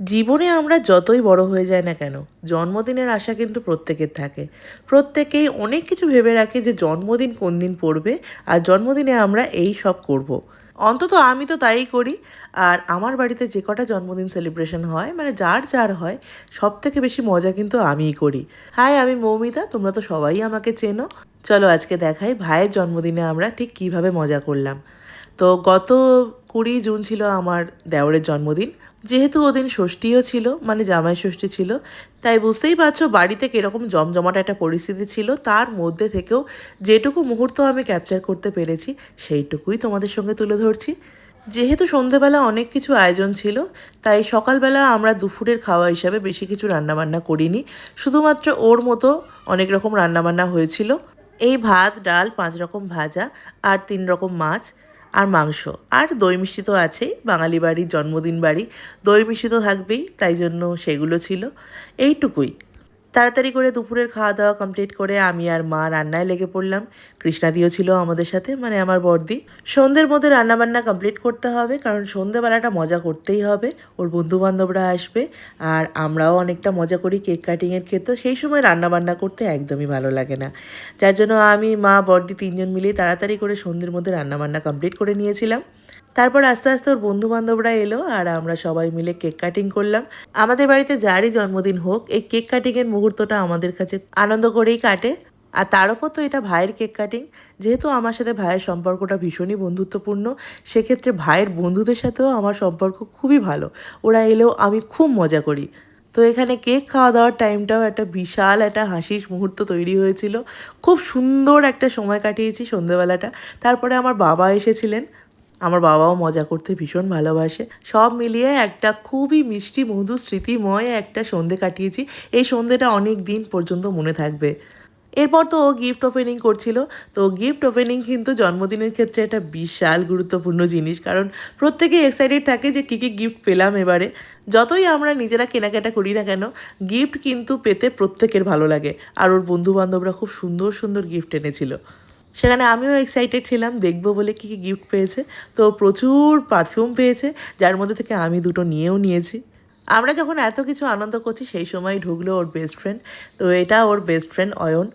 জীবনে আমরা যতই বড় হয়ে যাই না কেন, জন্মদিনের আশা কিন্তু প্রত্যেকের থাকে। প্রত্যেকেই অনেক কিছু ভেবে রাখে যে জন্মদিন কোন দিন পড়বে আর জন্মদিনে আমরা এই সব করব। অন্তত আমি তো তাই করি। আর আমার বাড়িতে যে কটা জন্মদিন সেলিব্রেশন হয়, মানে যার যার হয়, সব থেকে বেশি মজা কিন্তু আমিই করি। হাই, আমি মৌমিতা, তোমরা তো সবাই আমাকে চেনো। চলো আজকে দেখাই ভাইয়ের জন্মদিনে আমরা ঠিক কিভাবে মজা করলাম। তো গত 20 জুন ছিল আমার দেওরের জন্মদিন। যেহেতু ওদিন ষষ্ঠীও ছিল, মানে জামাই ষষ্ঠী ছিল, তাই বুঝতেই পারছো বাড়িতে কীরকম জমজমাট একটা পরিস্থিতি ছিল। তার মধ্যে থেকেও যেটুকু মুহূর্ত আমি ক্যাপচার করতে পেরেছি সেইটুকুই তোমাদের সঙ্গে তুলে ধরছি। যেহেতু সন্ধেবেলা অনেক কিছু আয়োজন ছিল, তাই সকালবেলা আমরা দুপুরের খাওয়া হিসাবে বেশি কিছু রান্নাবান্না করিনি। শুধুমাত্র ওর মতো অনেক রকম রান্নাবান্না হয়েছিল। এই ভাত, ডাল, 5 রকম ভাজা আর 3 রকম মাছ আর মাংস আর দই মিষ্টি তো আছেই। বাঙালি বাড়ি, জন্মদিন বাড়ি, দই মিষ্টি তো থাকবেই, তাই জন্য সেগুলো ছিল। এইটুকুই। তাড়াতাড়ি করে দুপুরের খাওয়া দাওয়া কমপ্লিট করে আমি আর মা রান্নায় লেগে পড়লাম। কৃষ্ণাদিও ছিল আমাদের সাথে, মানে আমার বড়দি। সন্ধ্যের মধ্যে রান্নাবান্না কমপ্লিট করতে হবে, কারণ সন্ধ্যেবেলাটা মজা করতেই হবে। ওর বন্ধুবান্ধবরা আসবে আর আমরাও অনেকটা মজা করি কেক কাটিংয়ের ক্ষেত্রে। সেই সময় রান্নাবান্না করতে একদমই ভালো লাগে না, যার জন্য আমি, মা, বড়দি 3জন মিলেই তাড়াতাড়ি করে সন্ধ্যের মধ্যে রান্নাবান্না কমপ্লিট করে নিয়েছিলাম। তারপর আস্তে আস্তে ওর বন্ধুবান্ধবরা এলো আর আমরা সবাই মিলে কেক কাটিং করলাম। আমাদের বাড়িতে যারই জন্মদিন হোক, এই কেক কাটিংয়ের মুহূর্তটা আমাদের কাছে আনন্দ করেই কাটে। আর তার উপর তো এটা ভাইয়ের কেক কাটিং। যেহেতু আমার সাথে ভাইয়ের সম্পর্কটা ভীষণই বন্ধুত্বপূর্ণ, সেক্ষেত্রে ভাইয়ের বন্ধুদের সাথেও আমার সম্পর্ক খুবই ভালো। ওরা এলেও আমি খুব মজা করি। তো এখানে কেক খাওয়া দাওয়ার টাইমটাও একটা বিশাল একটা হাসির মুহূর্ত তৈরি হয়েছিল। খুব সুন্দর একটা সময় কাটিয়েছি সন্ধেবেলাটা। তারপরে আমার বাবা এসেছিলেন। আমার বাবাও মজা করতে ভীষণ ভালোবাসে। সব মিলিয়ে একটা খুবই মিষ্টি মধুর স্মৃতিময় একটা সন্ধে কাটিয়েছি। এই সন্ধেটা অনেক দিন পর্যন্ত মনে থাকবে। এরপর তো ও গিফট ওপেনিং করছিল। তো গিফট ওপেনিং কিন্তু জন্মদিনের ক্ষেত্রে একটা বিশাল গুরুত্বপূর্ণ জিনিস, কারণ প্রত্যেকেই এক্সাইটেড থাকে যে কী কী গিফট পেলাম এবারে। যতই আমরা নিজেরা কেনাকাটা করি না কেন, গিফট কিন্তু পেতে প্রত্যেকের ভালো লাগে। আর ওর বন্ধুবান্ধবরা খুব সুন্দর সুন্দর গিফট এনেছিল। সেখানে আমিও এক্সাইটেড ছিলাম দেখবো বলে কী কী গিফট পেয়েছে। তো প্রচুর পারফিউম পেয়েছে, যার মধ্যে থেকে আমি 2টো নিয়েও নিয়েছি। আমরা যখন এত কিছু আনন্দ করছি সেই সময় ঢুকলো ওর বেস্ট ফ্রেন্ড। তো এটা ওর বেস্ট ফ্রেন্ড অয়ন।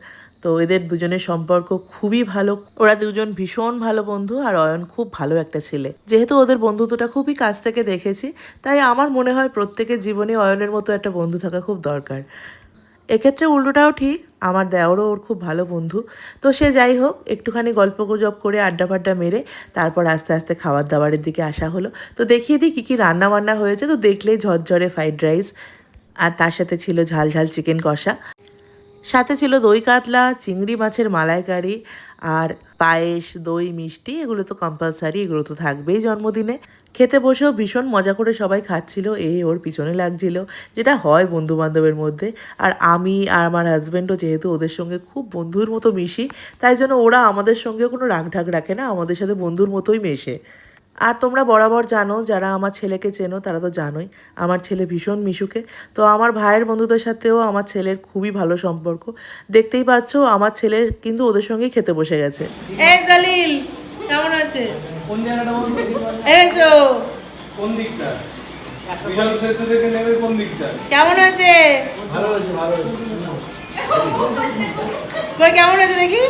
তো এদের দুজনের সম্পর্ক খুবই ভালো। ওরা দুজন ভীষণ ভালো বন্ধু আর অয়ন খুব ভালো একটা ছেলে। যেহেতু ওদের বন্ধুত্বটা খুবই কাছ থেকে দেখেছি, তাই আমার মনে হয় প্রত্যেকের জীবনে অয়নের মতো একটা বন্ধু থাকা খুব দরকার। এক্ষেত্রে উল্টোটাও ঠিক, আমার দেওরও ওর খুব ভালো বন্ধু। তো সে যাই হোক, একটুখানি গল্প গুজব করে আড্ডা ফাড্ডা মেরে তারপর আস্তে আস্তে খাবার দাবারের দিকে আসা হলো। তো দেখিয়ে দিই কী কী রান্না বান্না হয়েছে। তো দেখলেই ঝরঝরে ফ্রাইড রাইস, আর তার সাথে ছিল ঝাল ঝাল চিকেন কষা, সাথে ছিল দই কাতলা, চিংড়ি মাছের মালাইকারি আর পায়েস, দই মিষ্টি। এগুলো তো কম্পালসারি, এগুলো তো থাকবেই জন্মদিনে। খেতে বসেও ভীষণ মজা করে সবাই খাচ্ছিল, ওর পিছনে লাগছিল, যেটা হয় বন্ধু বান্ধবের মধ্যে। আর আমি আর আমার হাজব্যান্ডও যেহেতু ওদের সঙ্গে খুব বন্ধুর মতো মিশি, তাই জন্য ওরা আমাদের সঙ্গেও কোনো রাগঢাক রাখে না, আমাদের সাথে বন্ধুর মতোই মেশে। আর তোমরা বরাবর জানো, যারা আমার ছেলেকে চেনো তারা তো জানোই আমার ছেলে ভীষণ মিশুকে। তো আমার ভাইয়ের বন্ধুদের সাথেও আমার ছেলের খুবই ভালো সম্পর্ক। দেখতেই পাচ্ছ আমার ছেলের কিন্তু ওদের সঙ্গেই খেতে বসে গেছে। এই জালিল কেমন আছে? কোন জায়গাটা বলতে? এসো। কোন দিকটা? বিজয় সেতু থেকে নেমে কোন দিকটা? কেমন আছে? ভালো আছে, ভালো আছে। কই কেমন আছে দেখি?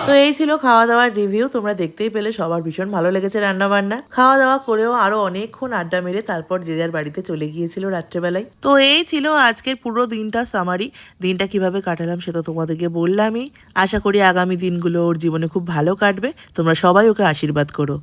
তো এই ছিল খাওয়া দাওয়ার রিভিউ। তোমরা দেখতেই পেলে সবার ভীষণ ভালো লেগেছে রান্না বান্না। খাওয়া দাওয়া করেও আরো অনেকক্ষণ আড্ডা মেরে তারপর যে যার বাড়িতে চলে গিয়েছিল রাত্রেবেলায়। তো এই ছিল আজকের পুরো দিনটা সামারি। দিনটা কিভাবে কাটালাম সেটা তোমাদেরকে বললামই। আশা করি আগামী দিনগুলো ওর জীবনে খুব ভালো কাটবে। তোমরা সবাই ওকে আশীর্বাদ করো।